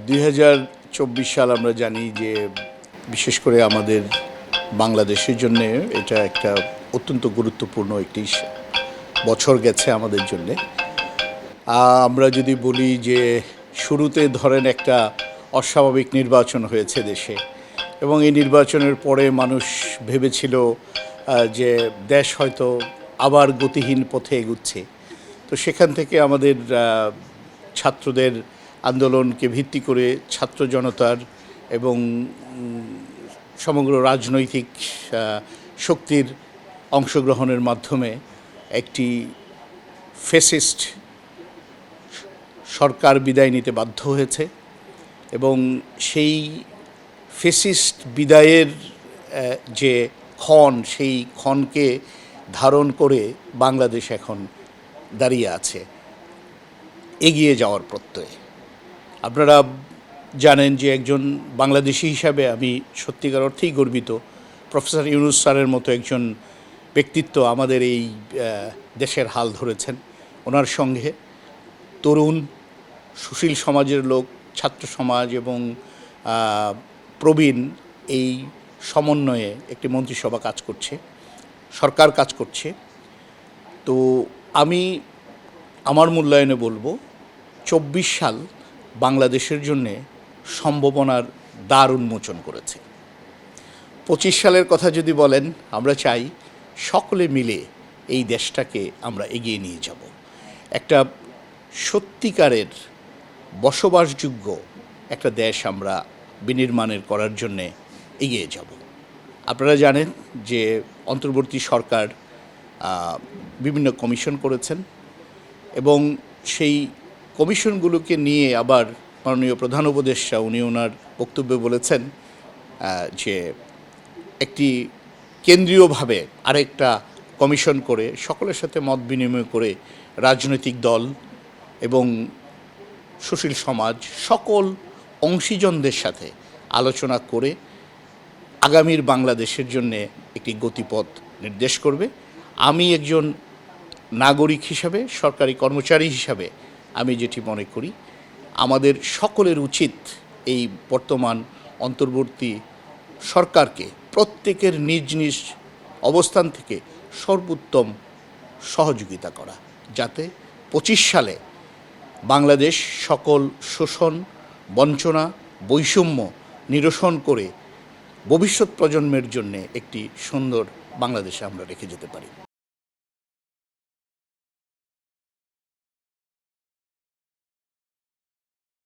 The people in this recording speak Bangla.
2024 সাল আমরা জানি যে বিশেষ করে আমাদের বাংলাদেশের জন্য এটা একটা অত্যন্ত গুরুত্বপূর্ণ একটি বছর গেছে আমাদের জন্য। আমরা যদি বলি যে শুরুতে ধরেন একটা অস্বাভাবিক নির্বাচন হয়েছে দেশে, এবং এই নির্বাচনের পরে মানুষ ভেবেছিল যে দেশ হয়তো আবার গতিহীন পথে এগুচ্ছে। তো সেখান থেকে আমাদের ছাত্রদের আন্দোলনকে ভিত্তি করে ছাত্র জনতার এবং সমগ্র রাজনৈতিক শক্তির অংশগ্রহণের মাধ্যমে একটি ফ্যাসিস্ট সরকার বিদায় নিতে বাধ্য হয়েছে, এবং সেই ফ্যাসিস্ট বিদায়ের যে ক্ষণ, সেই ক্ষণকে ধারণ করে বাংলাদেশ এখন দাঁড়িয়ে আছে এগিয়ে যাওয়ার প্রত্যয়ে। আপনারা জানেন যে একজন বাংলাদেশি হিসাবে আমি সত্যিকার অর্থেই গর্বিত। প্রফেসর ইউনূস স্যারের মতো একজন ব্যক্তিত্ব আমাদের এই দেশের হাল ধরেছেন। ওনার সঙ্গে তরুণ সুশীল সমাজের লোক, ছাত্র সমাজ এবং প্রবীণ এই সমন্বয়ে একটি মন্ত্রিসভা কাজ করছে, সরকার কাজ করছে। তো আমি আমার মূল্যায়নে বলবো 24 সাল বাংলাদেশের জন্যে সম্ভাবনার দ্বার উন্মোচন করেছে। 25 সালের কথা যদি বলেন, আমরা চাই সকলে মিলে এই দেশটাকে আমরা এগিয়ে নিয়ে যাব, একটা সত্যিকারের বসবাসযোগ্য একটা দেশ আমরা বিনির্মাণের করার জন্যে এগিয়ে যাব। আপনারা জানেন যে অন্তর্বর্তী সরকার বিভিন্ন কমিশন করেছেন, এবং সেই কমিশনগুলোকে নিয়ে আবার মাননীয় প্রধান উপদেষ্টা উনি ওনার বক্তব্যে বলেছেন যে একটি কেন্দ্রীয়ভাবে আরেকটা কমিশন করে সকলের সাথে মত বিনিময় করে রাজনৈতিক দল এবং সুশীল সমাজ সকল অংশীজনদের সাথে আলোচনা করে আগামীর বাংলাদেশের জন্যে একটি গতিপথ নির্দেশ করবে। আমি একজন নাগরিক হিসাবে, সরকারি কর্মচারী হিসাবে আমি যেটি মনে করি, আমাদের সকলের উচিত এই বর্তমান অন্তর্বর্তী সরকারকে প্রত্যেকের নিজ নিজ অবস্থান থেকে সর্বোত্তম সহযোগিতা করা, যাতে 25 সালে বাংলাদেশ সকল শোষণ, বঞ্চনা, বৈষম্য নিরসন করে ভবিষ্যৎ প্রজন্মের জন্যে একটি সুন্দর বাংলাদেশে আমরা রেখে যেতে পারি।